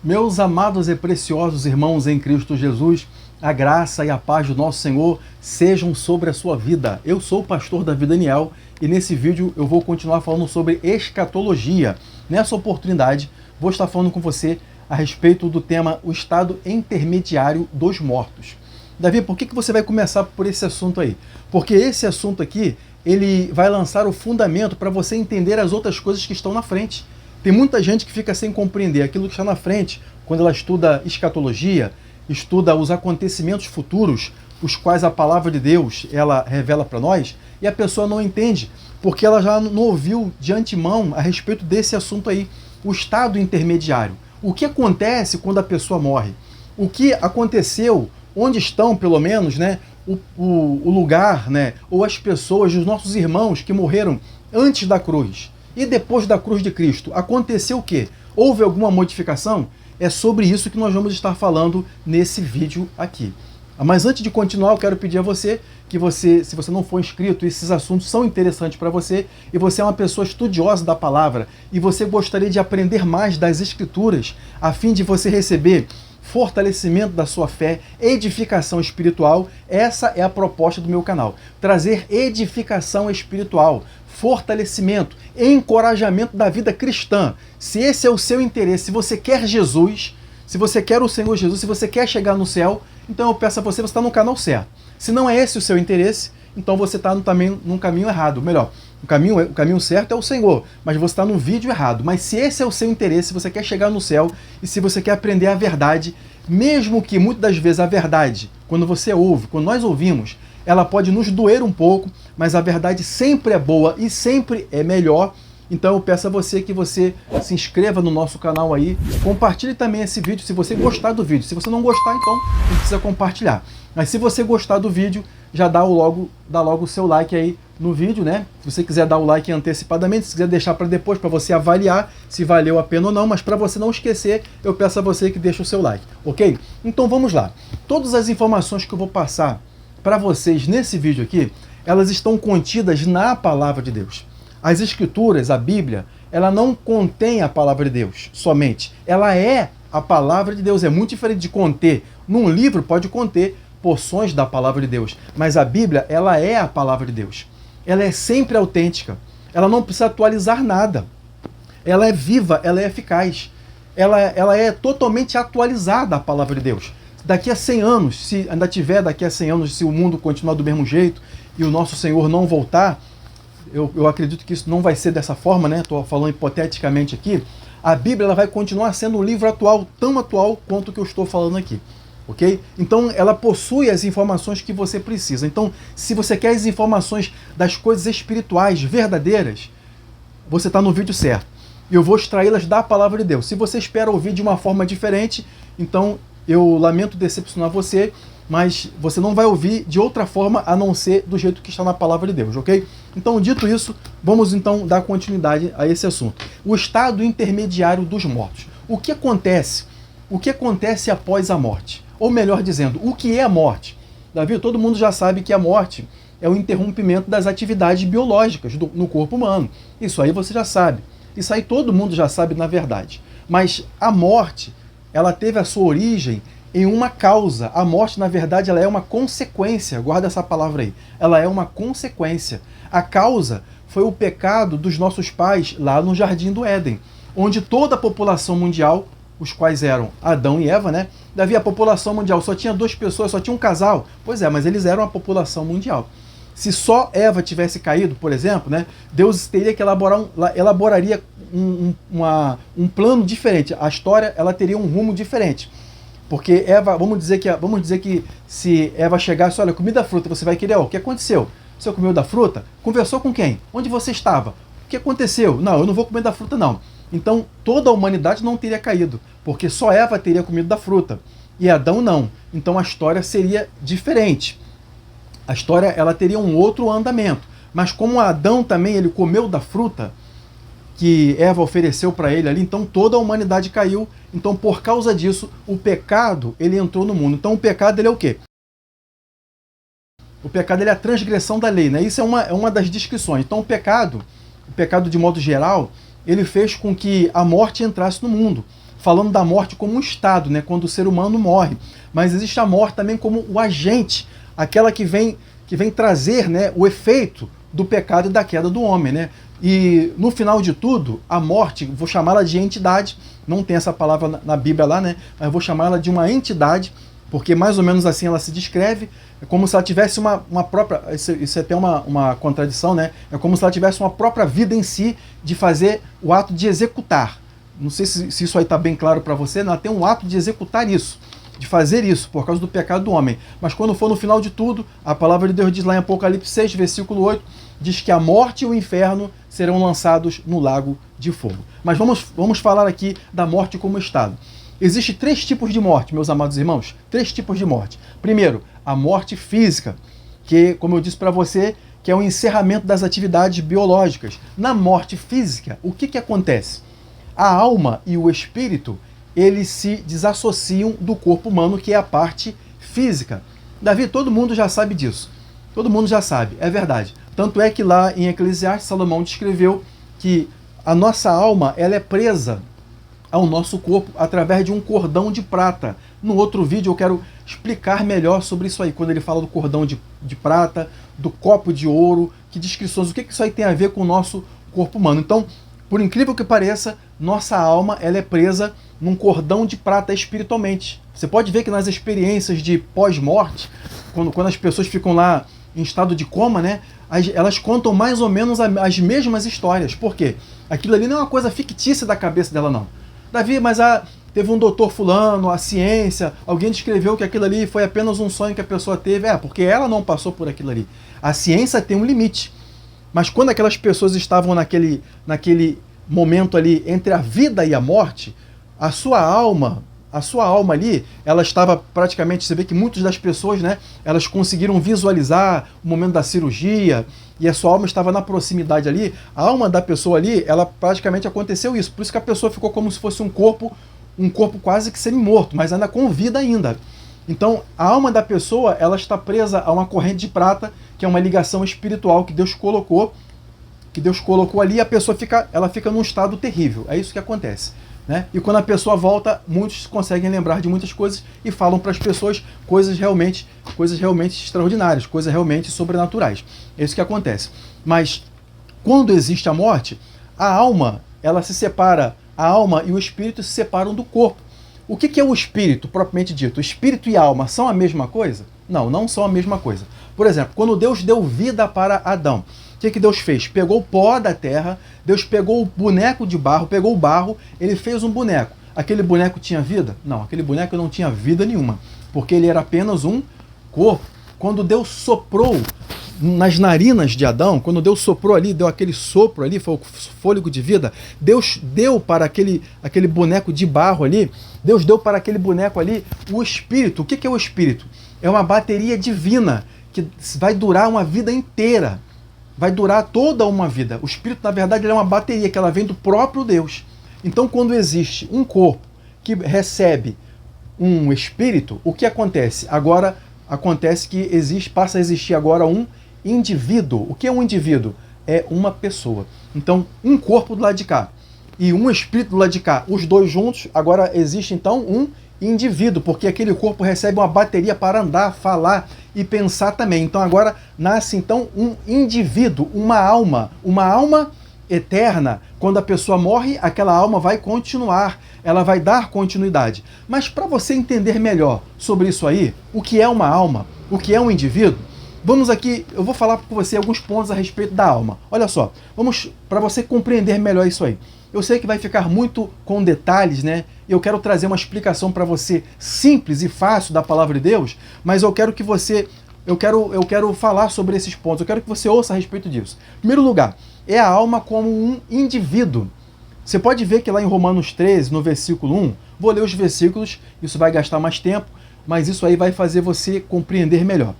Meus amados e preciosos irmãos em Cristo Jesus, a graça e a paz do nosso Senhor sejam sobre a sua vida. Eu sou o pastor Davi Daniel e nesse vídeo eu vou continuar falando sobre escatologia. Nessa oportunidade, vou estar falando com você a respeito do tema o estado intermediário dos mortos. Davi, por que você vai começar por esse assunto aí? Porque esse assunto aqui, ele vai lançar o fundamento para você entender as outras coisas que estão na frente. Tem muita gente que fica sem compreender aquilo que está na frente, quando ela estuda escatologia, estuda os acontecimentos futuros, os quais a palavra de Deus ela revela para nós, e a pessoa não entende, porque ela já não ouviu de antemão a respeito desse assunto aí, o estado intermediário. O que acontece quando a pessoa morre? O que aconteceu, onde estão, pelo menos, né, o lugar, né, ou as pessoas, os nossos irmãos que morreram antes da cruz. E depois da cruz de Cristo, aconteceu o quê? Houve alguma modificação? É sobre isso que nós vamos estar falando nesse vídeo aqui. Mas antes de continuar, eu quero pedir a você que se você não for inscrito, esses assuntos são interessantes para você e você é uma pessoa estudiosa da palavra e você gostaria de aprender mais das Escrituras a fim de você receber fortalecimento da sua fé, edificação espiritual, essa é a proposta do meu canal. Trazer edificação espiritual, fortalecimento, encorajamento da vida cristã. Se esse é o seu interesse, se você quer Jesus, se você quer o Senhor Jesus, se você quer chegar no céu, então eu peço a você está no canal certo. Se não é esse o seu interesse, então você está também num caminho errado. Melhor, o caminho certo é o Senhor, mas você está no vídeo errado. Mas se esse é o seu interesse, se você quer chegar no céu e se você quer aprender a verdade, mesmo que muitas das vezes a verdade, quando você ouve, quando nós ouvimos, ela pode nos doer um pouco, mas a verdade sempre é boa e sempre é melhor. Então eu peço a você que você se inscreva no nosso canal aí, compartilhe também esse vídeo se você gostar do vídeo. Se você não gostar, então não precisa compartilhar. Mas se você gostar do vídeo, já dá logo o seu like aí no vídeo, né? Se você quiser dar o like antecipadamente, se quiser deixar para depois, para você avaliar se valeu a pena ou não, mas para você não esquecer, eu peço a você que deixe o seu like, ok? Então vamos lá. Todas as informações que eu vou passar para vocês nesse vídeo aqui, elas estão contidas na palavra de Deus. As Escrituras, a Bíblia, ela não contém a palavra de Deus somente. Ela é a palavra de Deus. É muito diferente de conter. Num livro pode conter porções da palavra de Deus, mas a Bíblia, ela é a palavra de Deus. Ela é sempre autêntica. Ela não precisa atualizar nada. Ela é viva, ela é eficaz. Ela é totalmente atualizada, a palavra de Deus. Daqui a 100 anos, se ainda tiver daqui a 100 anos, se o mundo continuar do mesmo jeito e o nosso Senhor não voltar, eu acredito que isso não vai ser dessa forma, né? Estou falando hipoteticamente aqui. A Bíblia ela vai continuar sendo um livro atual, tão atual quanto o que eu estou falando aqui. Ok? Então ela possui as informações que você precisa. Então, se você quer as informações das coisas espirituais verdadeiras, você está no vídeo certo. E eu vou extraí-las da palavra de Deus. Se você espera ouvir de uma forma diferente, então eu lamento decepcionar você, mas você não vai ouvir de outra forma a não ser do jeito que está na palavra de Deus, ok? Então, dito isso, vamos então dar continuidade a esse assunto. O estado intermediário dos mortos. O que acontece? O que acontece após a morte? Ou melhor dizendo, o que é a morte? Davi, todo mundo já sabe que a morte é o interrompimento das atividades biológicas no corpo humano. Isso aí você já sabe. Isso aí todo mundo já sabe na verdade. Mas a morte, ela teve a sua origem em uma causa. A morte, na verdade, ela é uma consequência. Guarda essa palavra aí. Ela é uma consequência. A causa foi o pecado dos nossos pais lá no Jardim do Éden, onde toda a população mundial, os quais eram Adão e Eva, né? Davi, a população mundial só tinha 2 pessoas, só tinha um casal. Pois é, mas eles eram a população mundial. Se só Eva tivesse caído, por exemplo, né, Deus teria que elaboraria um plano diferente. A história ela teria um rumo diferente. Porque Eva, vamos dizer que se Eva chegasse, olha, comi da fruta, você vai querer, o que aconteceu? Você comeu da fruta? Conversou com quem? Onde você estava? O que aconteceu? Não, eu não vou comer da fruta não. Então toda a humanidade não teria caído, porque só Eva teria comido da fruta e Adão não. Então a história seria diferente. A história ela teria um outro andamento. Mas como Adão também ele comeu da fruta que Eva ofereceu para ele ali, então toda a humanidade caiu. Então por causa disso, o pecado ele entrou no mundo. Então o pecado ele é o quê? O pecado ele é a transgressão da lei, né? Isso é uma das descrições. Então o pecado de modo geral, ele fez com que a morte entrasse no mundo. falando da morte como um estado, né, quando o ser humano morre. Mas existe a morte também como o agente, aquela que vem trazer, né, o efeito do pecado e da queda do homem, né? E no final de tudo, a morte, vou chamá-la de entidade, não tem essa palavra na Bíblia lá, né? Mas vou chamá-la de uma entidade, porque mais ou menos assim ela se descreve, é como se ela tivesse uma própria, isso é até uma contradição, né? É como se ela tivesse uma própria vida em si, de fazer o ato de executar. Não sei se isso aí está bem claro para você, ela tem um ato de executar isso, de fazer isso, por causa do pecado do homem. Mas quando for no final de tudo, a palavra de Deus diz lá em Apocalipse 6, versículo 8, diz que a morte e o inferno serão lançados no lago de fogo. Mas vamos falar aqui da morte como estado. Existem 3 tipos de morte, meus amados irmãos. 3 tipos de morte. Primeiro, a morte física, que, como eu disse para você, que é o encerramento das atividades biológicas. Na morte física, o que acontece? A alma e o espírito, eles se desassociam do corpo humano, que é a parte física. Davi, todo mundo já sabe disso. Todo mundo já sabe, é verdade. Tanto é que lá em Eclesiastes, Salomão descreveu que a nossa alma, ela é presa ao nosso corpo através de um cordão de prata. No outro vídeo eu quero explicar melhor sobre isso aí, quando ele fala do cordão de prata, do copo de ouro, que descrições, o que isso aí tem a ver com o nosso corpo humano. Então, por incrível que pareça, nossa alma, ela é presa num cordão de prata espiritualmente. Você pode ver que nas experiências de pós-morte, quando as pessoas ficam lá em estado de coma, né, elas contam mais ou menos as mesmas histórias. Por quê? Aquilo ali não é uma coisa fictícia da cabeça dela, não. Davi, mas teve um doutor fulano, a ciência, alguém descreveu que aquilo ali foi apenas um sonho que a pessoa teve. Porque ela não passou por aquilo ali. A ciência tem um limite. Mas quando aquelas pessoas estavam naquele momento ali entre a vida e a morte, a sua alma ali, ela estava praticamente, você vê que muitas das pessoas, né, elas conseguiram visualizar o momento da cirurgia, e a sua alma estava na proximidade ali, a alma da pessoa ali, ela praticamente aconteceu isso, por isso que a pessoa ficou como se fosse um corpo quase que semi-morto, mas ainda com vida ainda. Então, a alma da pessoa, ela está presa a uma corrente de prata, que é uma ligação espiritual que Deus colocou ali, e a pessoa fica num estado terrível. É isso que acontece, né? E quando a pessoa volta, muitos conseguem lembrar de muitas coisas e falam para as pessoas coisas realmente extraordinárias, coisas realmente sobrenaturais. É isso que acontece. Mas quando existe a morte, a alma, ela se separa, a alma e o espírito se separam do corpo. O que é o espírito, propriamente dito? O espírito e a alma são a mesma coisa? Não, não são a mesma coisa. Por exemplo, quando Deus deu vida para Adão, o que Deus fez? Pegou o pó da terra, Deus pegou o boneco de barro, pegou o barro, ele fez um boneco. Aquele boneco tinha vida? Não, aquele boneco não tinha vida nenhuma, porque ele era apenas um corpo. Quando Deus soprou nas narinas de Adão, quando Deus soprou ali, deu aquele sopro ali, foi o fôlego de vida, Deus deu para aquele boneco de barro ali, Deus deu para aquele boneco ali o espírito. O que é o espírito? É uma bateria divina que vai durar uma vida inteira. Vai durar toda uma vida. O espírito, na verdade, é uma bateria que ela vem do próprio Deus. Então, quando existe um corpo que recebe um espírito, o que acontece? Agora acontece que passa a existir agora um indivíduo. O que é um indivíduo? É uma pessoa. Então, um corpo do lado de cá e um espírito do lado de cá, os dois juntos, agora existe então um indivíduo, porque aquele corpo recebe uma bateria para andar, falar e pensar também. Então agora nasce então um indivíduo, uma alma eterna. Quando a pessoa morre, aquela alma vai continuar, ela vai dar continuidade. Mas para você entender melhor sobre isso aí, o que é uma alma, o que é um indivíduo, vamos aqui, eu vou falar com você alguns pontos a respeito da alma. Olha só, vamos para você compreender melhor isso aí. Eu sei que vai ficar muito com detalhes, né? Eu quero trazer uma explicação para você simples e fácil da palavra de Deus, mas eu quero falar sobre esses pontos, eu quero que você ouça a respeito disso. Em primeiro lugar, é a alma como um indivíduo. Você pode ver que lá em Romanos 13, no versículo 1, vou ler os versículos, isso vai gastar mais tempo, mas isso aí vai fazer você compreender melhor.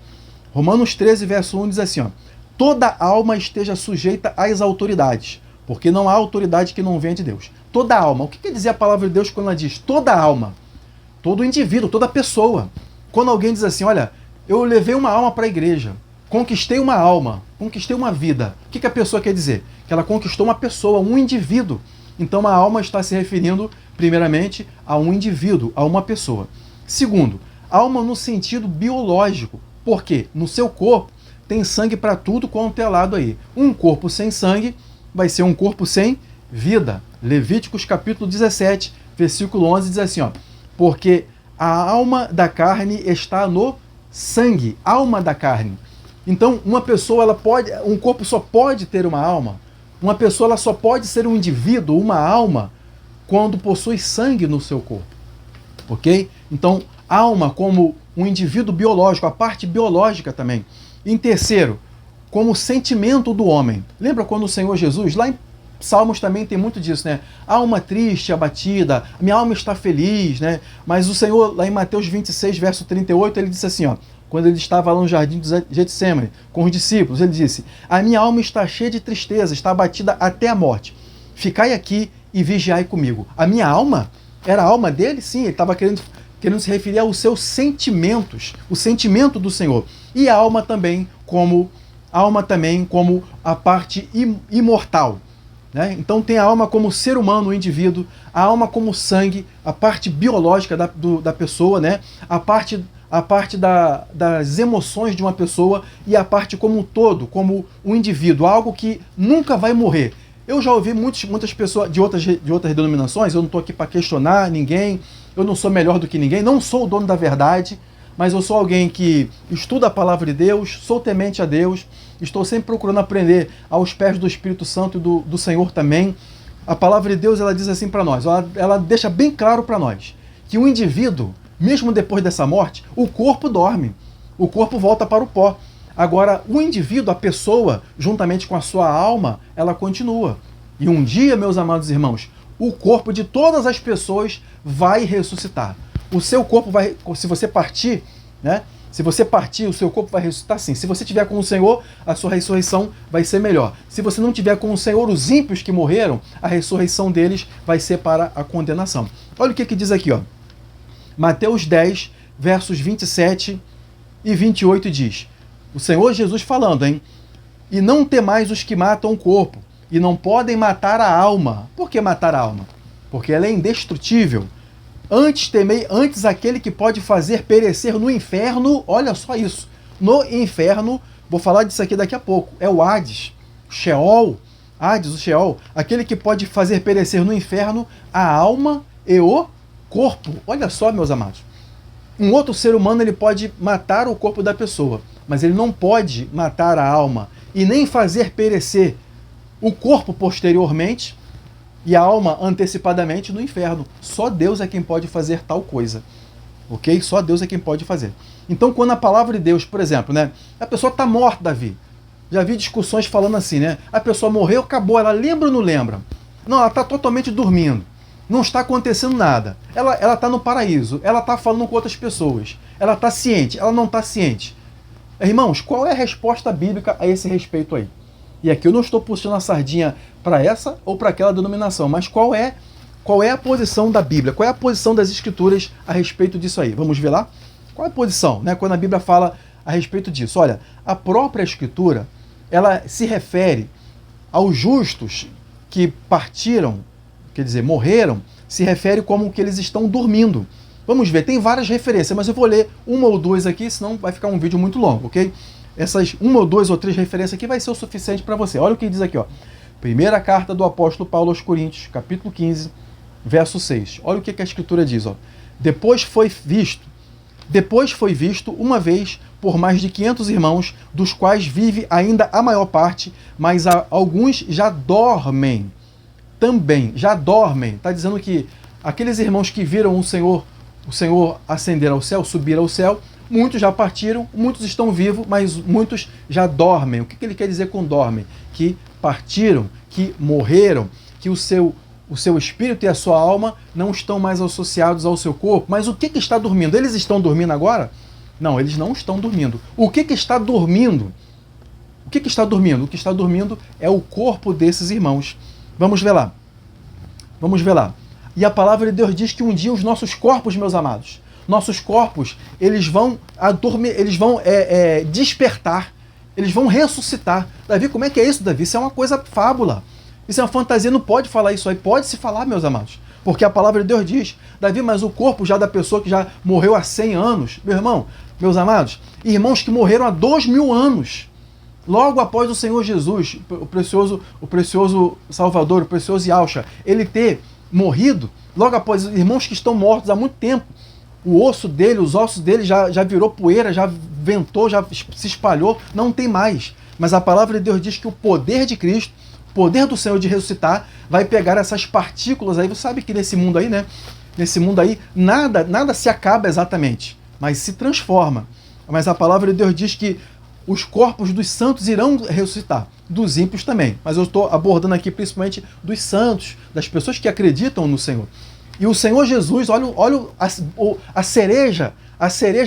Romanos 13, verso 1 diz assim, ó, toda alma esteja sujeita às autoridades, porque não há autoridade que não venha de Deus. Toda alma. O que quer dizer a palavra de Deus quando ela diz toda alma? Todo indivíduo, toda pessoa. Quando alguém diz assim, olha, eu levei uma alma para a igreja, conquistei uma alma, conquistei uma vida. O que a pessoa quer dizer? Que ela conquistou uma pessoa, um indivíduo. Então a alma está se referindo primeiramente, a um indivíduo, a uma pessoa. Segundo, alma no sentido biológico, porque no seu corpo tem sangue para tudo quanto é lado aí. Um corpo sem sangue vai ser um corpo sem vida. Levíticos capítulo 17, versículo 11 diz assim, ó, porque a alma da carne está no sangue, alma da carne. Então, uma pessoa, um corpo só pode ter uma alma. Uma pessoa ela só pode ser um indivíduo, uma alma, quando possui sangue no seu corpo. Ok? Então, alma como um indivíduo biológico, a parte biológica também. Em terceiro, como sentimento do homem. Lembra quando o Senhor Jesus, lá em Salmos também tem muito disso, né? Alma triste, abatida, minha alma está feliz, né? Mas o Senhor, lá em Mateus 26, verso 38, ele disse assim, ó, quando ele estava lá no jardim de Getsemane, com os discípulos, ele disse, a minha alma está cheia de tristeza, está abatida até a morte. Ficai aqui e vigiai comigo. A minha alma? Era a alma dele? Sim, ele estava querendo se referir aos seus sentimentos, o sentimento do Senhor. E a alma também como a parte imortal. Né? Então tem a alma como ser humano, o indivíduo, a alma como sangue, a parte biológica da pessoa, né? a parte das emoções de uma pessoa e a parte como um todo, como um indivíduo, algo que nunca vai morrer. Eu já ouvi muitas pessoas de outras denominações, eu não estou aqui para questionar ninguém, eu não sou melhor do que ninguém, não sou o dono da verdade, mas eu sou alguém que estuda a palavra de Deus, sou temente a Deus, estou sempre procurando aprender aos pés do Espírito Santo e do Senhor também. A palavra de Deus, ela diz assim para nós, ela deixa bem claro para nós, que o indivíduo, mesmo depois dessa morte, o corpo dorme, o corpo volta para o pó. Agora, o indivíduo, a pessoa, juntamente com a sua alma, ela continua. E um dia, meus amados irmãos, o corpo de todas as pessoas vai ressuscitar. O seu corpo vai, se você partir, né? Se você partir, o seu corpo vai ressuscitar sim. Se você estiver com o Senhor, a sua ressurreição vai ser melhor. Se você não estiver com o Senhor, os ímpios que morreram, a ressurreição deles vai ser para a condenação. Olha o que diz aqui, ó. Mateus 10, versos 27 e 28 diz, o Senhor Jesus falando, hein? E não temais os que matam o corpo, e não podem matar a alma. Por que matar a alma? Porque ela é indestrutível. Antes temei, antes aquele que pode fazer perecer no inferno, olha só isso, no inferno, vou falar disso aqui daqui a pouco, é o Hades, Sheol, Hades, o Sheol, aquele que pode fazer perecer no inferno a alma e o corpo. Olha só, meus amados, um outro ser humano ele pode matar o corpo da pessoa, mas ele não pode matar a alma e nem fazer perecer o corpo posteriormente e a alma antecipadamente no inferno. Só Deus é quem pode fazer tal coisa. Ok? Só Deus é quem pode fazer. Então, quando a palavra de Deus, por exemplo, né? A pessoa está morta, Davi. Já vi discussões falando assim, né? A pessoa morreu, acabou. Ela lembra ou não lembra? Não, ela está totalmente dormindo. Não está acontecendo nada. Ela está no paraíso. Ela está falando com outras pessoas. Ela está ciente. Ela não está ciente. Irmãos, qual é a resposta bíblica a esse respeito aí? E aqui eu não estou puxando a sardinha para essa ou para aquela denominação, mas qual é a posição da Bíblia? Qual é a posição das Escrituras a respeito disso aí? Vamos ver lá? Qual é a posição, né, quando a Bíblia fala a respeito disso? Olha, a própria Escritura, ela se refere aos justos que partiram, quer dizer, morreram, se refere como que eles estão dormindo. Vamos ver, tem várias referências, mas eu vou ler uma ou duas aqui, senão vai ficar um vídeo muito longo, ok? Essas uma ou duas ou três referências aqui vai ser o suficiente para você. Olha o que diz aqui, ó. Primeira carta do apóstolo Paulo aos Coríntios, capítulo 15, verso 6. Olha o que a Escritura diz, ó. Depois foi visto uma vez por mais de 500 irmãos, dos quais vive ainda a maior parte, mas alguns já dormem também. Já dormem. Está dizendo que aqueles irmãos que viram o Senhor ascender ao céu, subir ao céu, muitos já partiram, muitos estão vivos, mas muitos já dormem. O que ele quer dizer com dormem? Que partiram, que morreram, que o seu espírito e a sua alma não estão mais associados ao seu corpo. Mas o que está dormindo? Eles estão dormindo agora? Não, eles não estão dormindo. O que está dormindo? O que está dormindo? O que está dormindo é o corpo desses irmãos. Vamos ver lá. Vamos ver lá. E a palavra de Deus diz que um dia os nossos corpos, meus amados, nossos corpos, eles vão despertar, eles vão ressuscitar. Davi, como é que é isso, Davi? Isso é uma coisa fábula. Isso é uma fantasia, não pode falar isso aí. Pode se falar, meus amados. Porque a palavra de Deus diz, Davi, mas o corpo já da pessoa que já morreu há 100 anos, meu irmão, meus amados, irmãos que morreram há 2000 anos, logo após o Senhor Jesus, o precioso Salvador, o precioso Yahshua, ele ter morrido, logo após irmãos que estão mortos há muito tempo, o osso dele, os ossos dele já virou poeira, já ventou, já se espalhou, não tem mais. Mas a palavra de Deus diz que o poder de Cristo, o poder do Senhor de ressuscitar, vai pegar essas partículas aí. Você sabe que nesse mundo aí, né? Nesse mundo aí, nada se acaba exatamente, mas se transforma. Mas a palavra de Deus diz que os corpos dos santos irão ressuscitar, dos ímpios também. Mas eu estou abordando aqui principalmente dos santos, das pessoas que acreditam no Senhor. E o Senhor Jesus, olha a cereja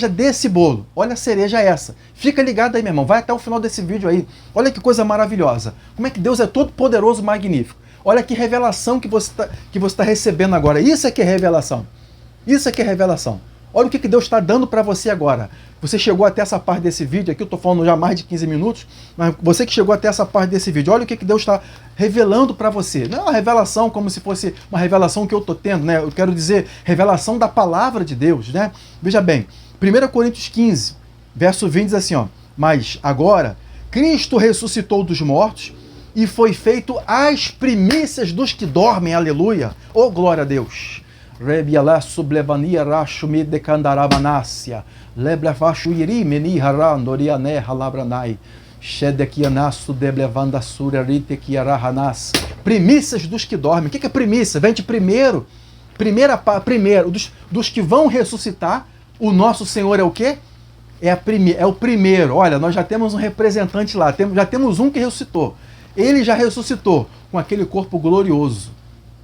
desse bolo. Olha a cereja essa. Fica ligado aí, meu irmão. Vai até o final desse vídeo aí. Olha que coisa maravilhosa. Como é que Deus é todo poderoso, magnífico. Olha que revelação que você tá recebendo agora. Isso é que é revelação. Isso é que é revelação. Olha o que Deus está dando para você agora. Você chegou até essa parte desse vídeo aqui, eu estou falando já há mais de 15 minutos, mas você que chegou até essa parte desse vídeo, olha o que Deus está revelando para você. Não é uma revelação como se fosse uma revelação que eu estou tendo, né? Eu quero dizer revelação da palavra de Deus, né? Veja bem, 1 Coríntios 15, verso 20 diz assim, ó, mas agora Cristo ressuscitou dos mortos e foi feito as primícias dos que dormem, aleluia. Oh, glória a Deus. Rebiala sublevania rashumi de candarabanácia. Leblefashu iri meni harandoriané halabranai. Shedekianasu deblevanda surarite kiarahanas. Primícias dos que dormem. O que é primícia? Vem de primeiro. Primeiro, dos que vão ressuscitar, o nosso Senhor é o quê? É o primeiro. Olha, nós já temos um representante lá, já temos um que ressuscitou. Ele já ressuscitou com aquele corpo glorioso.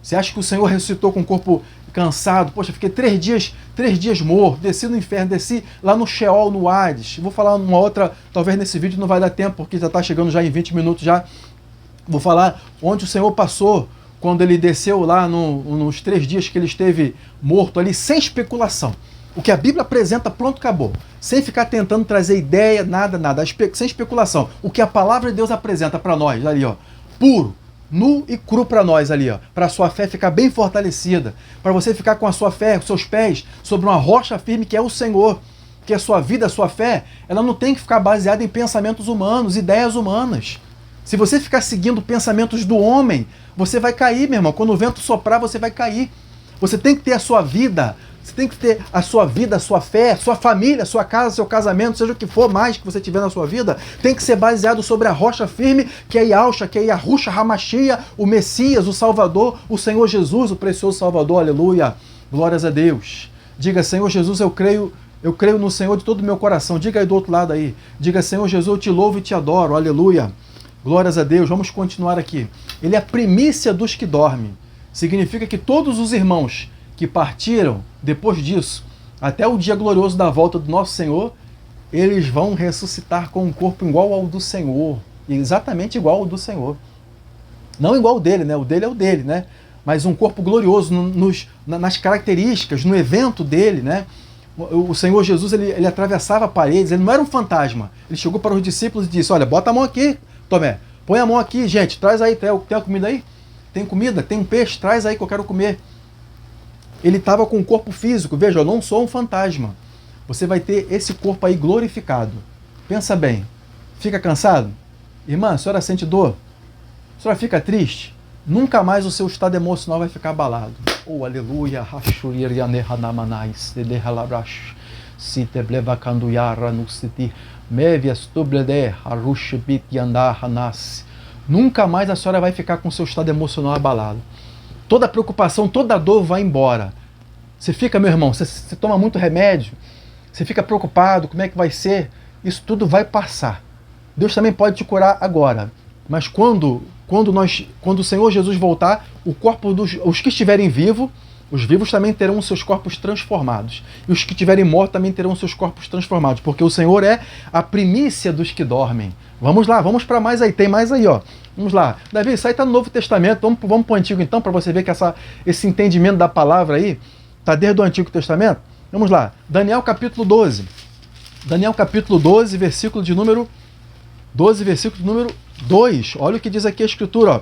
Você acha que o Senhor ressuscitou com o corpo cansado? Poxa, fiquei 3 dias morto, desci no inferno, desci lá no Sheol, no Hades. Vou falar uma outra, talvez nesse vídeo não vai dar tempo, porque já está chegando já em 20 minutos já. Vou falar onde o Senhor passou, quando ele desceu lá nos 3 dias que ele esteve morto ali, sem especulação. O que a Bíblia apresenta, pronto, acabou. Sem ficar tentando trazer ideia, nada, sem especulação. O que a palavra de Deus apresenta para nós, ali, ó, puro, nu e cru para nós ali, ó, para a sua fé ficar bem fortalecida, para você ficar com a sua fé, com seus pés, sobre uma rocha firme que é o Senhor, que a sua vida, a sua fé, ela não tem que ficar baseada em pensamentos humanos, ideias humanas. Se você ficar seguindo pensamentos do homem, você vai cair, meu irmão. Quando o vento soprar, você vai cair. Você tem que ter a sua vida, você tem que ter a sua vida, a sua fé, sua família, sua casa, seu casamento, seja o que for mais que você tiver na sua vida, tem que ser baseado sobre a rocha firme, que é Yahshua, que é Yahushua Hamashia, o Messias, o Salvador, o Senhor Jesus, o precioso Salvador, aleluia. Glórias a Deus. Diga, Senhor Jesus, eu creio no Senhor de todo o meu coração. Diga aí do outro lado aí. Diga, Senhor Jesus, eu te louvo e te adoro, aleluia. Glórias a Deus. Vamos continuar aqui. Ele é a primícia dos que dormem. Significa que todos os irmãos que partiram depois disso, até o dia glorioso da volta do nosso Senhor, eles vão ressuscitar com um corpo igual ao do Senhor, exatamente igual ao do Senhor. Não igual ao dele, né? O dele é o dele, né? Mas um corpo glorioso nas características, no evento dele, né? O Senhor Jesus, ele atravessava paredes, ele não era um fantasma. Ele chegou para os discípulos e disse, olha, bota a mão aqui, Tomé, põe a mão aqui, gente, traz aí, tem a comida aí? Tem comida? Tem um peixe? Traz aí que eu quero comer. Ele estava com um corpo físico. Veja, eu não sou um fantasma. Você vai ter esse corpo aí glorificado. Pensa bem. Fica cansado? Irmã, a senhora sente dor? A senhora fica triste? Nunca mais o seu estado emocional vai ficar abalado. Oh, aleluia. Nunca mais a senhora vai ficar com o seu estado emocional abalado. Toda preocupação, toda dor vai embora. Você fica, meu irmão, você toma muito remédio, você fica preocupado, como é que vai ser? Isso tudo vai passar. Deus também pode te curar agora. Mas quando o Senhor Jesus voltar, o corpo os que estiverem vivos, os vivos também terão os seus corpos transformados. E os que estiverem mortos também terão os seus corpos transformados. Porque o Senhor é a primícia dos que dormem. Vamos lá, vamos para mais aí. Tem mais aí, ó. Vamos lá. Davi, isso aí está no Novo Testamento. Vamos para o Antigo então, para você ver que esse entendimento da palavra aí está desde o Antigo Testamento. Vamos lá. Daniel capítulo 12. Daniel capítulo 12, versículo de número 2. Olha o que diz aqui a Escritura, ó.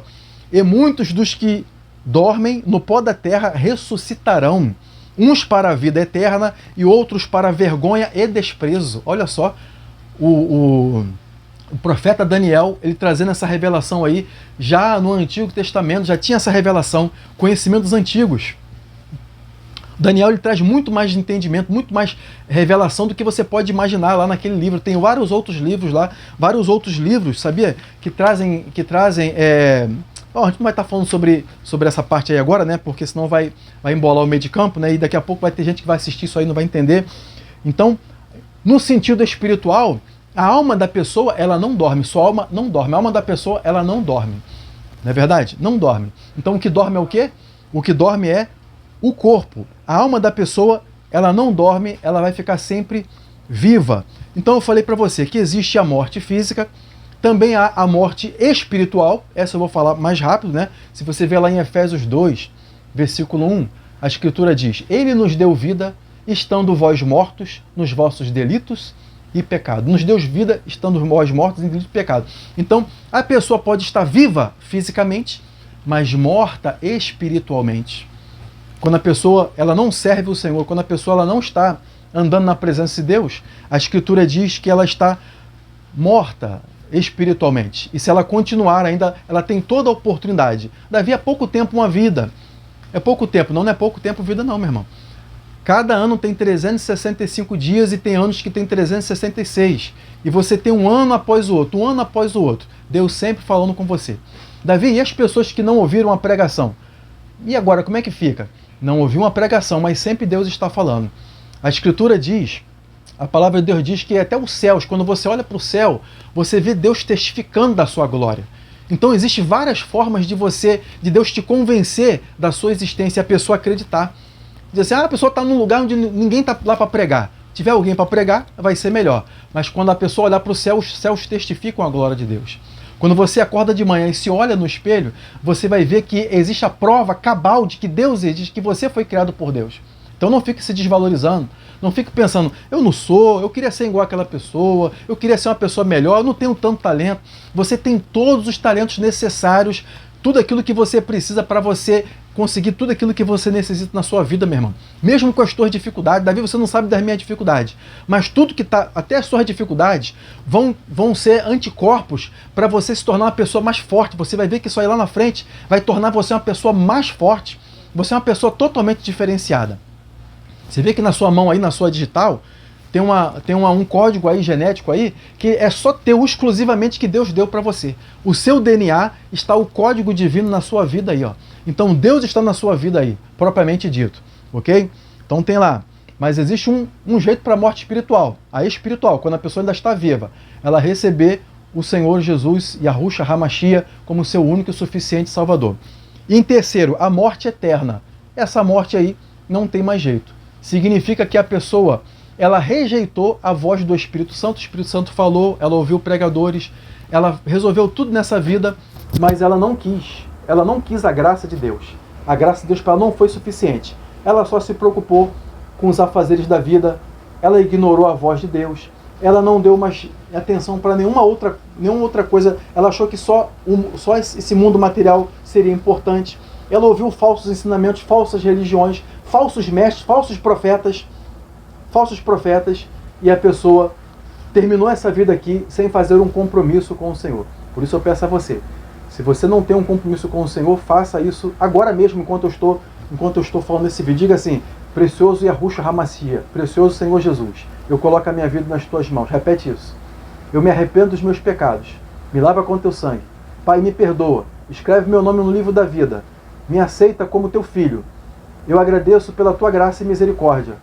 E muitos dos que dormem no pó da terra ressuscitarão, uns para a vida eterna e outros para a vergonha e desprezo. Olha só, o profeta Daniel, ele trazendo essa revelação aí, já no Antigo Testamento, já tinha essa revelação, conhecimentos antigos. Daniel, ele traz muito mais entendimento, muito mais revelação do que você pode imaginar lá naquele livro. Tem vários outros livros lá, sabia? Que trazem a gente não vai estar falando sobre essa parte aí agora, né? Porque senão vai embolar o meio de campo, né? E daqui a pouco vai ter gente que vai assistir isso aí e não vai entender. Então, no sentido espiritual, a alma da pessoa, ela não dorme. Sua alma não dorme. A alma da pessoa, ela não dorme. Não é verdade? Não dorme. Então, o que dorme é o quê? O que dorme é o corpo. A alma da pessoa, ela não dorme, ela vai ficar sempre viva. Então, eu falei para você que existe a morte física, também há a morte espiritual. Essa eu vou falar mais rápido, né? Se você ver lá em Efésios 2, versículo 1, a Escritura diz: Ele nos deu vida, estando vós mortos nos vossos delitos e pecado. Nos deu vida, estando vós mortos em delitos e pecado. Então, a pessoa pode estar viva fisicamente, mas morta espiritualmente. Quando a pessoa ela não serve o Senhor, quando a pessoa ela não está andando na presença de Deus, a Escritura diz que ela está morta espiritualmente. E se ela continuar ainda, ela tem toda a oportunidade. Davi, há pouco tempo uma vida. É pouco tempo. Não é pouco tempo vida não, meu irmão. Cada ano tem 365 dias e tem anos que tem 366. E você tem um ano após o outro, um ano após o outro. Deus sempre falando com você. Davi, e as pessoas que não ouviram a pregação? E agora, como é que fica? Não ouviu uma pregação, mas sempre Deus está falando. A Escritura diz, a palavra de Deus diz que até os céus, quando você olha para o céu, você vê Deus testificando da sua glória. Então existem várias formas de Deus te convencer da sua existência e a pessoa acreditar. Diz assim, a pessoa está num lugar onde ninguém está lá para pregar. Se tiver alguém para pregar, vai ser melhor. Mas quando a pessoa olhar para o céu, os céus testificam a glória de Deus. Quando você acorda de manhã e se olha no espelho, você vai ver que existe a prova cabal de que Deus existe, que você foi criado por Deus. Então não fique se desvalorizando, não fique pensando, eu queria ser igual àquela pessoa, eu queria ser uma pessoa melhor, eu não tenho tanto talento. Você tem todos os talentos necessários, tudo aquilo que você precisa para você conseguir tudo aquilo que você necessita na sua vida, meu irmão. Mesmo com as suas dificuldades, Davi, você não sabe das minhas dificuldades, mas tudo que está, até as suas dificuldades, vão ser anticorpos para você se tornar uma pessoa mais forte. Você vai ver que isso aí lá na frente vai tornar você uma pessoa mais forte. Você é uma pessoa totalmente diferenciada. Você vê que na sua mão aí, na sua digital, tem um código aí genético aí que é só teu, exclusivamente, que Deus deu para você. O seu DNA está o código divino na sua vida aí, ó. Então Deus está na sua vida aí, propriamente dito, ok? Então tem lá. Mas existe um jeito para a morte espiritual. A espiritual, quando a pessoa ainda está viva, ela receber o Senhor Jesus, Yahushua HaMashiach, como seu único e suficiente Salvador. E em terceiro, a morte eterna. Essa morte aí não tem mais jeito. Significa que a pessoa, ela rejeitou a voz do Espírito Santo. O Espírito Santo falou, ela ouviu pregadores, ela resolveu tudo nessa vida, mas ela não quis a graça de Deus. A graça de Deus para ela não foi suficiente. Ela só se preocupou com os afazeres da vida, ela ignorou a voz de Deus, ela não deu mais atenção para nenhuma outra coisa, ela achou que só esse mundo material seria importante. Ela ouviu falsos ensinamentos, falsas religiões, falsos mestres, falsos profetas, e a pessoa terminou essa vida aqui sem fazer um compromisso com o Senhor. Por isso eu peço a você, se você não tem um compromisso com o Senhor, faça isso agora mesmo, enquanto eu estou falando esse vídeo. Diga assim: precioso Yahushua HaMashiach, precioso Senhor Jesus, eu coloco a minha vida nas tuas mãos. Repete isso. Eu me arrependo dos meus pecados, me lava com teu sangue. Pai, me perdoa, escreve meu nome no livro da vida, me aceita como teu filho. Eu agradeço pela tua graça e misericórdia.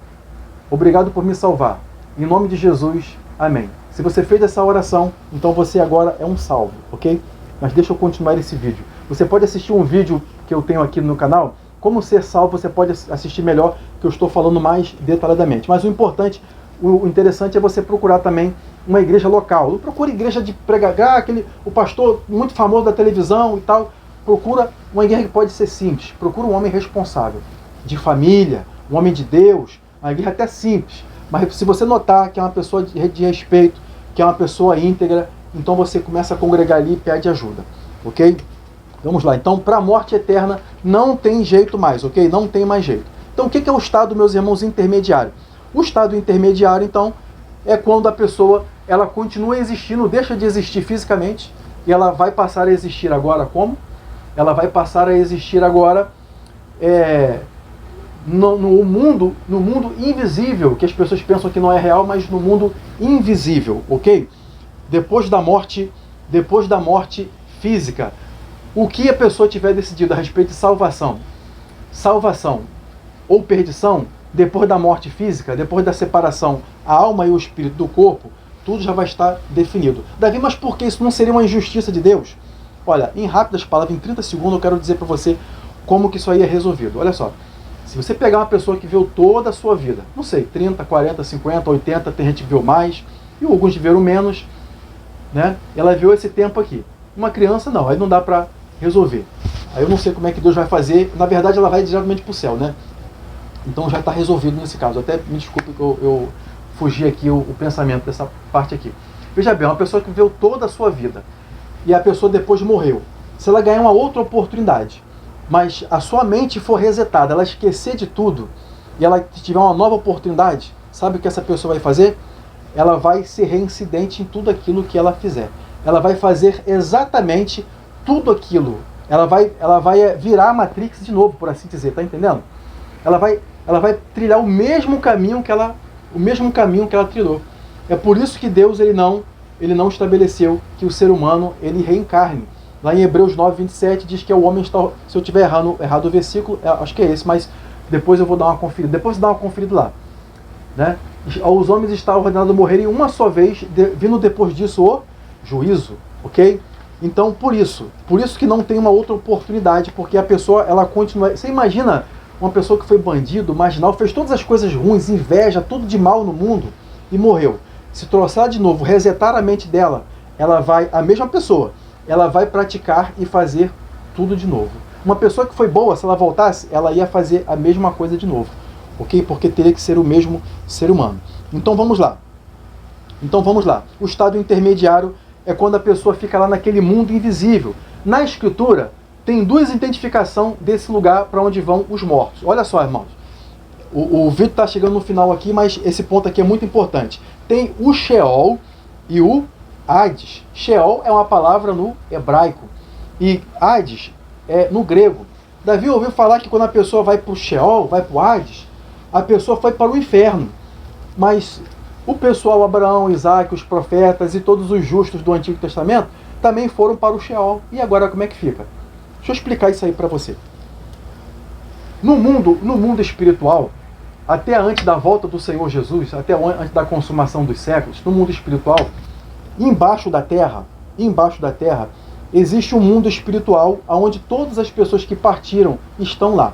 Obrigado por me salvar. Em nome de Jesus, amém. Se você fez essa oração, então você agora é um salvo, ok? Mas deixa eu continuar esse vídeo. Você pode assistir um vídeo que eu tenho aqui no canal, como ser salvo, você pode assistir melhor, que eu estou falando mais detalhadamente. Mas o interessante é você procurar também uma igreja local. Não procure igreja de pregar, o pastor muito famoso da televisão e tal. Procura uma igreja que pode ser simples. Procura um homem responsável, de família, um homem de Deus, uma igreja até simples. Mas se você notar que é uma pessoa de respeito, que é uma pessoa íntegra, então você começa a congregar ali e pede ajuda, ok? Vamos lá, então para a morte eterna não tem jeito mais, ok? Não tem mais jeito. Então o que é o estado, meus irmãos, intermediário? O estado intermediário, então, é quando a pessoa ela continua existindo, deixa de existir fisicamente, e ela vai passar a existir agora como? Ela vai passar a existir agora no mundo invisível, que as pessoas pensam que não é real, mas no mundo invisível, ok? Depois da morte física. O que a pessoa tiver decidido a respeito de salvação ou perdição, depois da morte física, depois da separação, a alma e o espírito do corpo, tudo já vai estar definido. Davi, mas por que isso não seria uma injustiça de Deus? Olha, em rápidas palavras, em 30 segundos, eu quero dizer para você como que isso aí é resolvido. Olha só, se você pegar uma pessoa que viveu toda a sua vida, não sei, 30, 40, 50, 80, tem gente que viveu mais, e alguns viveram menos, né? Ela viveu esse tempo aqui. Uma criança, não, aí não dá para resolver. Aí eu não sei como é que Deus vai fazer. Na verdade, ela vai diretamente para o céu, né? Então já está resolvido nesse caso. Até me desculpe que eu fugi aqui o pensamento dessa parte aqui. Veja bem, uma pessoa que viveu toda a sua vida e a pessoa depois morreu. Se ela ganhar uma outra oportunidade, mas a sua mente for resetada, ela esquecer de tudo e ela tiver uma nova oportunidade, sabe o que essa pessoa vai fazer? Ela vai ser reincidente em tudo aquilo que ela fizer. Ela vai fazer exatamente tudo aquilo. Ela vai virar a Matrix de novo, por assim dizer, tá entendendo? Ela vai trilhar o mesmo caminho que ela trilhou. É por isso que Deus ele não estabeleceu que o ser humano ele reencarne. Lá em Hebreus 9, 27 diz que o homem está, se eu tiver errado o versículo, acho que é esse, mas depois eu vou dar uma conferida. Depois dá uma conferida lá, né? Os homens estão ordenados a morrerem uma só vez, vindo depois disso o juízo, ok? Então, por isso que não tem uma outra oportunidade, porque a pessoa, ela continua... Você imagina uma pessoa que foi bandido, marginal, fez todas as coisas ruins, inveja, tudo de mal no mundo, e morreu. Se trouxer de novo, resetar a mente dela, a mesma pessoa, ela vai praticar e fazer tudo de novo. Uma pessoa que foi boa, se ela voltasse, ela ia fazer a mesma coisa de novo, ok? Porque teria que ser o mesmo ser humano. Então vamos lá. O estado intermediário é quando a pessoa fica lá naquele mundo invisível. Na Escritura, tem duas identificações desse lugar para onde vão os mortos. Olha só, irmãos. O vídeo está chegando no final aqui, mas esse ponto aqui é muito importante. Tem o Sheol e o Hades. Sheol é uma palavra no hebraico e Hades é no grego. Davi ouviu falar que quando a pessoa vai para o Sheol, vai para o Hades, a pessoa foi para o inferno. Mas o pessoal, Abraão, Isaac, os profetas e todos os justos do Antigo Testamento também foram para o Sheol. E agora como é que fica? Deixa eu explicar isso aí para você. No mundo espiritual, até antes da volta do Senhor Jesus, até antes da consumação dos séculos, no mundo espiritual, embaixo da terra, existe um mundo espiritual onde todas as pessoas que partiram estão lá.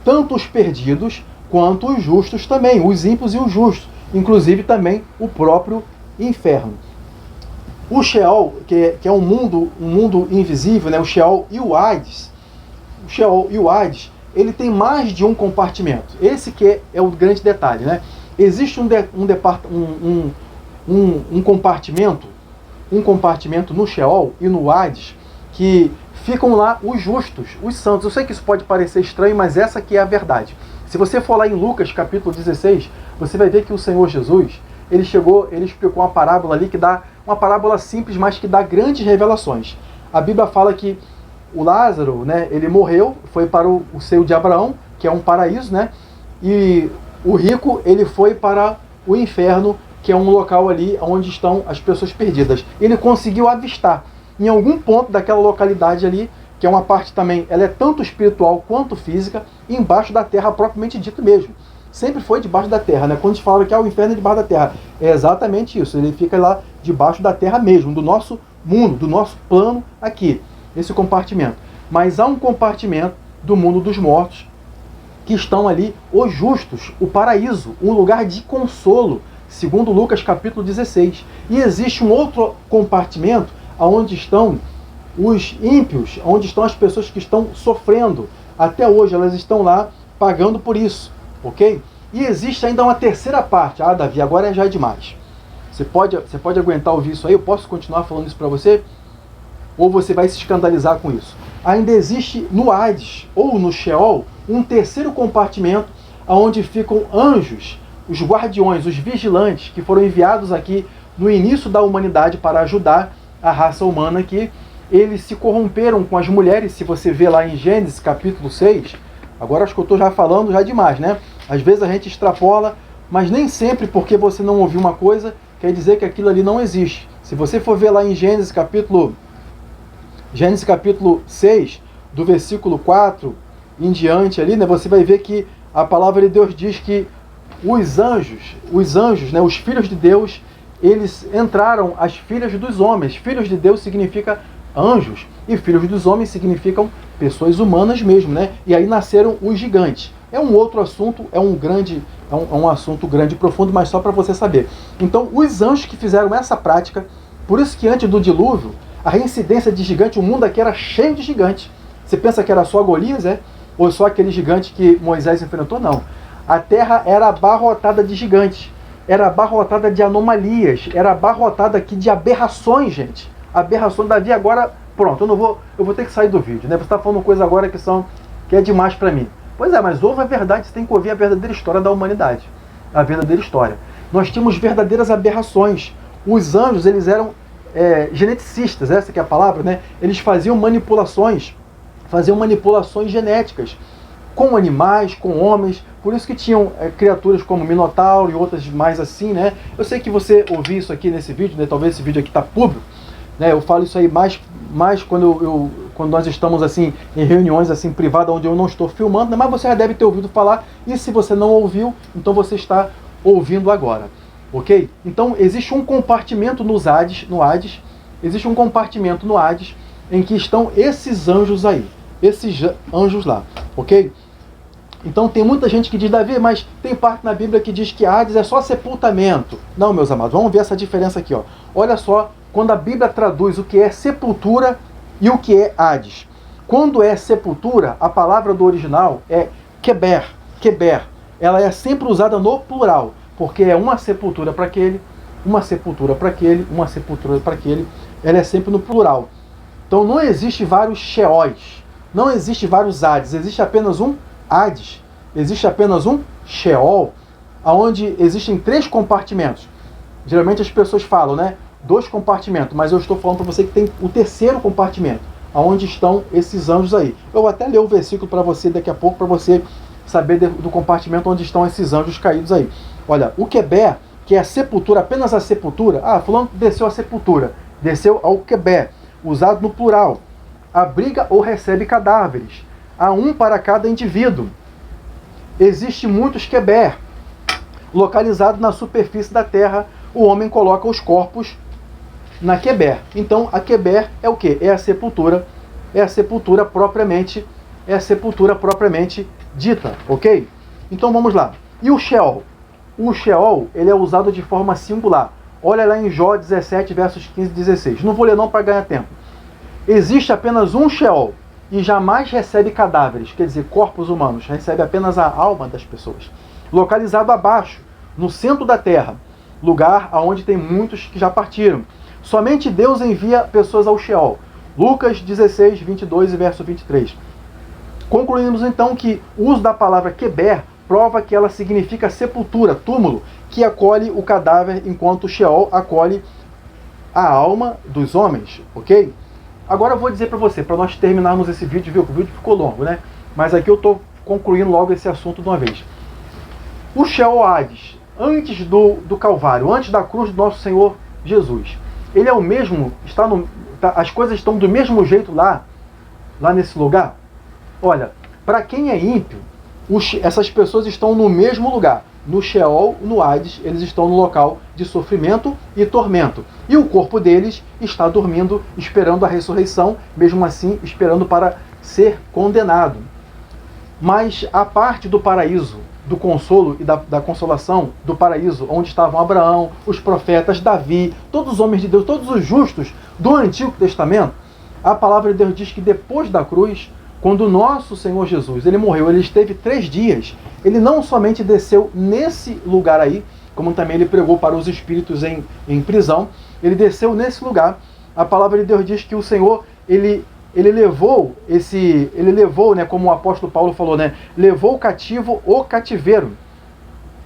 Tanto os perdidos quanto os justos também, os ímpios e os justos. Inclusive também o próprio inferno. O Sheol, que é um mundo invisível, né? O Sheol e o Hades, ele tem mais de um compartimento. Esse que é o grande detalhe, né? Existe um compartimento no Sheol e no Hades que ficam lá os justos, os santos. Eu sei que isso pode parecer estranho, mas essa aqui é a verdade. Se você for lá em Lucas capítulo 16, você vai ver que o Senhor Jesus, ele explicou uma parábola ali que dá uma parábola simples, mas que dá grandes revelações. A Bíblia fala que o Lázaro, né, ele morreu, foi para o seio de Abraão, que é um paraíso, né? E o rico, ele foi para o inferno, que é um local ali onde estão as pessoas perdidas. Ele conseguiu avistar em algum ponto daquela localidade ali, que é uma parte também, ela é tanto espiritual quanto física, embaixo da terra propriamente dito mesmo. Sempre foi debaixo da terra, né? Quando a gente fala que o inferno é debaixo da terra, é exatamente isso. Ele fica lá debaixo da terra mesmo, do nosso mundo, do nosso plano aqui, esse compartimento. Mas há um compartimento do mundo dos mortos, que estão ali os justos, o paraíso, um lugar de consolo, segundo Lucas capítulo 16. E existe um outro compartimento, onde estão os ímpios, onde estão as pessoas que estão sofrendo. Até hoje elas estão lá pagando por isso, ok? E existe ainda uma terceira parte. Ah, Davi, agora já é demais. Você pode aguentar ouvir isso aí? Eu posso continuar falando isso para você? Ou você vai se escandalizar com isso? ainda existe no Hades, ou no Sheol, um terceiro compartimento, onde ficam anjos, os guardiões, os vigilantes, que foram enviados aqui no início da humanidade para ajudar a raça humana, que eles se corromperam com as mulheres. Se você vê lá em Gênesis capítulo 6, agora acho que eu estou já falando já demais, né? Às vezes a gente extrapola, mas nem sempre porque você não ouviu uma coisa, quer dizer que aquilo ali não existe. Se você for ver lá em Gênesis capítulo 6, do versículo 4 em diante ali, né, você vai ver que a palavra de Deus diz que os anjos, né, os filhos de Deus, eles entraram as filhas dos homens. Filhos de Deus significa anjos, e filhos dos homens significam pessoas humanas mesmo, né? E aí nasceram os gigantes. É um outro assunto, é um assunto grande e profundo, mas só para você saber. Então, os anjos que fizeram essa prática, por isso que antes do dilúvio, a reincidência de gigante, o mundo aqui era cheio de gigantes. Você pensa que era só Golias, ou só aquele gigante que Moisés enfrentou? Não. A terra era abarrotada de gigantes, era abarrotada de anomalias, era abarrotada aqui de aberrações, gente. Aberrações. Davi agora, pronto, eu vou ter que sair do vídeo, né? Você está falando coisa agora que é demais para mim. Pois é, mas ouve a verdade, você tem que ouvir a verdadeira história da humanidade. A verdadeira história. Nós tínhamos verdadeiras aberrações. Os anjos, eles eram geneticistas, essa que é a palavra, né? Eles faziam manipulações genéticas com animais, com homens. Por isso que tinham criaturas como Minotauro e outras mais assim, né? Eu sei que você ouviu isso aqui nesse vídeo, né? Talvez esse vídeo aqui está público, né? Eu falo isso aí mais quando nós estamos assim em reuniões assim privadas, onde eu não estou filmando, né? Mas você já deve ter ouvido falar, e se você não ouviu, então você está ouvindo agora, ok? Então existe um compartimento no Hades, existe um compartimento no Hades em que estão esses anjos aí, esses anjos lá, ok? Então tem muita gente que diz, Davi, mas tem parte na Bíblia que diz que Hades é só sepultamento. Não, meus amados, vamos ver essa diferença aqui, ó. Olha só, quando a Bíblia traduz o que é sepultura e o que é Hades. Quando é sepultura, a palavra do original é keber. Ela é sempre usada no plural, porque é uma sepultura para aquele, uma sepultura para aquele, uma sepultura para aquele. Ela é sempre no plural. Então não existe vários Sheóis, não existe vários Hades, existe apenas um Hades, existe apenas um Sheol, onde existem 3 compartimentos. Geralmente as pessoas falam, né, 2 compartimentos, mas eu estou falando para você que tem o terceiro compartimento, onde estão esses anjos aí. Eu vou até ler o versículo para você daqui a pouco, para você saber do compartimento onde estão esses anjos caídos aí. Olha, o Keber, que é a sepultura, apenas a sepultura. Fulano desceu a sepultura, desceu ao Keber, usado no plural. Abriga ou recebe cadáveres. Há um para cada indivíduo. Existe muitos Keber. Localizado na superfície da terra, o homem coloca os corpos na Keber. Então, a Keber é o quê? É a sepultura propriamente dita, ok? Então vamos lá. E o Sheol? O Sheol, ele é usado de forma singular. Olha lá em Jó 17, versos 15 e 16. Não vou ler não para ganhar tempo. Existe apenas um Sheol e jamais recebe cadáveres, quer dizer, corpos humanos. Recebe apenas a alma das pessoas. Localizado abaixo, no centro da terra, lugar onde tem muitos que já partiram. Somente Deus envia pessoas ao Sheol. Lucas 16, 22 e verso 23. Concluímos então que o uso da palavra Keber prova que ela significa sepultura, túmulo, que acolhe o cadáver, enquanto o Sheol acolhe a alma dos homens, ok? Agora eu vou dizer para você, para nós terminarmos esse vídeo, viu? O vídeo ficou longo, né? Mas aqui eu estou concluindo logo esse assunto de uma vez. O Sheol Hades, antes do Calvário, antes da cruz do nosso Senhor Jesus, ele é o mesmo, as coisas estão do mesmo jeito lá nesse lugar? Olha, para quem é ímpio, essas pessoas estão no mesmo lugar. No Sheol, no Hades, eles estão no local de sofrimento e tormento. E o corpo deles está dormindo, esperando a ressurreição, mesmo assim, esperando para ser condenado. Mas a parte do paraíso, do consolo e da consolação do paraíso, onde estavam Abraão, os profetas, Davi, todos os homens de Deus, todos os justos do Antigo Testamento, a palavra de Deus diz que depois da cruz, quando o nosso Senhor Jesus, ele morreu, ele esteve 3 dias, ele não somente desceu nesse lugar aí, como também ele pregou para os espíritos em prisão, ele desceu nesse lugar. A palavra de Deus diz que o Senhor, ele ele levou, né, como o apóstolo Paulo falou, né, levou cativo o cativeiro.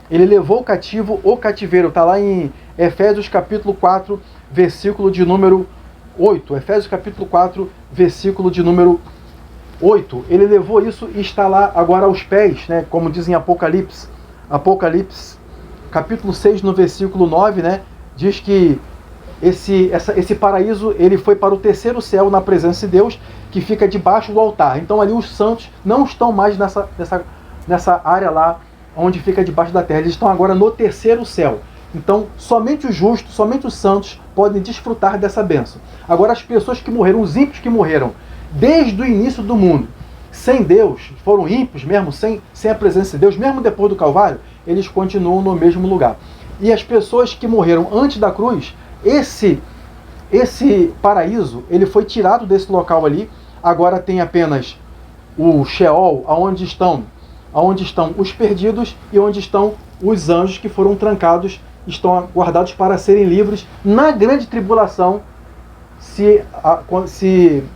Ele levou cativo o cativeiro. Está lá em Efésios capítulo 4, versículo de número 8. Efésios capítulo 4, versículo de número 8. Ele levou isso e está lá agora aos pés, né, como diz em Apocalipse. Apocalipse capítulo 6, no versículo 9, né, diz que esse paraíso, ele foi para o terceiro céu na presença de Deus, que fica debaixo do altar. Então ali os santos não estão mais nessa área lá, onde fica debaixo da terra. Eles estão agora no terceiro céu. Então somente os justos, somente os santos podem desfrutar dessa bênção. Agora as pessoas que morreram, os ímpios que morreram desde o início do mundo, sem Deus, foram ímpios mesmo, sem a presença de Deus, mesmo depois do Calvário, eles continuam no mesmo lugar. E as pessoas que morreram antes da cruz, esse paraíso, ele foi tirado desse local ali. Agora tem apenas o Sheol, onde estão os perdidos e onde estão os anjos que foram trancados, estão guardados para serem livres na grande tribulação.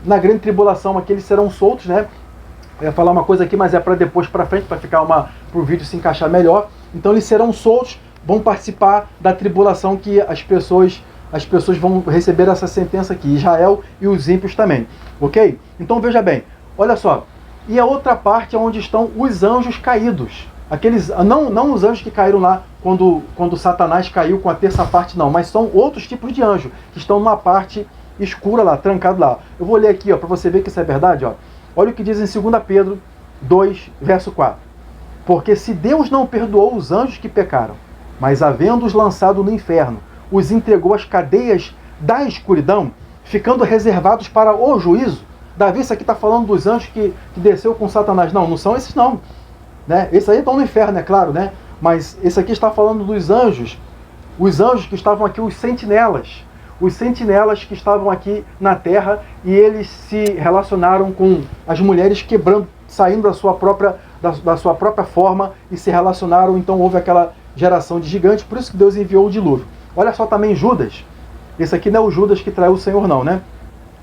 Na grande tribulação aqui eles serão soltos, né? Eu ia falar uma coisa aqui, mas é para depois, para frente, para ficar para o vídeo se encaixar melhor. Então eles serão soltos, vão participar da tribulação, que as pessoas vão receber essa sentença aqui, Israel e os ímpios também, ok? Então veja bem, olha só, e a outra parte é onde estão os anjos caídos, aqueles, não os anjos que caíram lá quando Satanás caiu com a terça parte, não, mas são outros tipos de anjos que estão numa parte escura lá, trancado lá. Eu vou ler aqui, para você ver que isso é verdade, ó. Olha o que diz em 2 Pedro 2, verso 4. Porque se Deus não perdoou os anjos que pecaram, mas havendo-os lançado no inferno, os entregou às cadeias da escuridão, ficando reservados para o juízo. Davi, isso aqui está falando dos anjos que desceu com Satanás. Não são esses não. Né? Esses aí estão no inferno, é claro, né? Mas esse aqui está falando dos anjos, os anjos que estavam aqui, os sentinelas que estavam aqui na terra, e eles se relacionaram com as mulheres quebrando, saindo da sua própria forma, e se relacionaram. Então houve aquela geração de gigantes, por isso que Deus enviou o dilúvio. Olha só também Judas. Esse aqui não é o Judas que traiu o Senhor não, né?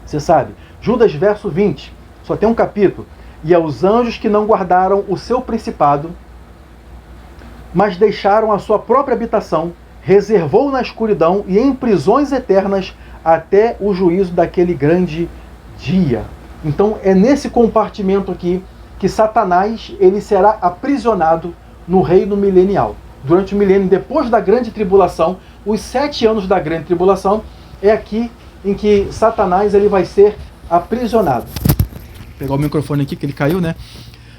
Você sabe. Judas, verso 20. Só tem um capítulo. E aos anjos que não guardaram o seu principado, mas deixaram a sua própria habitação, reservou na escuridão e em prisões eternas até o juízo daquele grande dia. Então é nesse compartimento aqui que Satanás, ele será aprisionado no reino milenial. Durante o milênio, depois da grande tribulação, os 7 anos da grande tribulação, é aqui em que Satanás, ele vai ser aprisionado. Vou pegar o microfone aqui que ele caiu, né?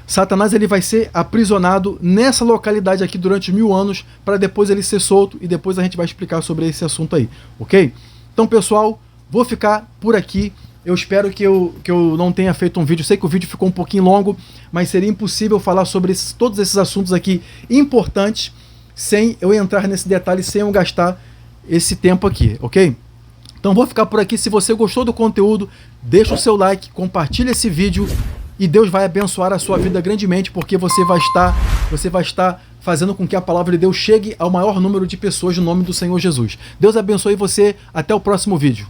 Satanás, ele vai ser aprisionado nessa localidade aqui durante 1000 anos, para depois ele ser solto, e depois a gente vai explicar sobre esse assunto aí, ok? Então, pessoal, vou ficar por aqui. Eu espero que eu não tenha feito um vídeo, sei que o vídeo ficou um pouquinho longo, mas seria impossível falar sobre todos esses assuntos aqui importantes, sem eu entrar nesse detalhe, sem eu gastar esse tempo aqui, ok? Então vou ficar por aqui. Se você gostou do conteúdo, deixa o seu like, compartilha esse vídeo, e Deus vai abençoar a sua vida grandemente, porque você vai estar fazendo com que a palavra de Deus chegue ao maior número de pessoas no nome do Senhor Jesus. Deus abençoe você, até o próximo vídeo.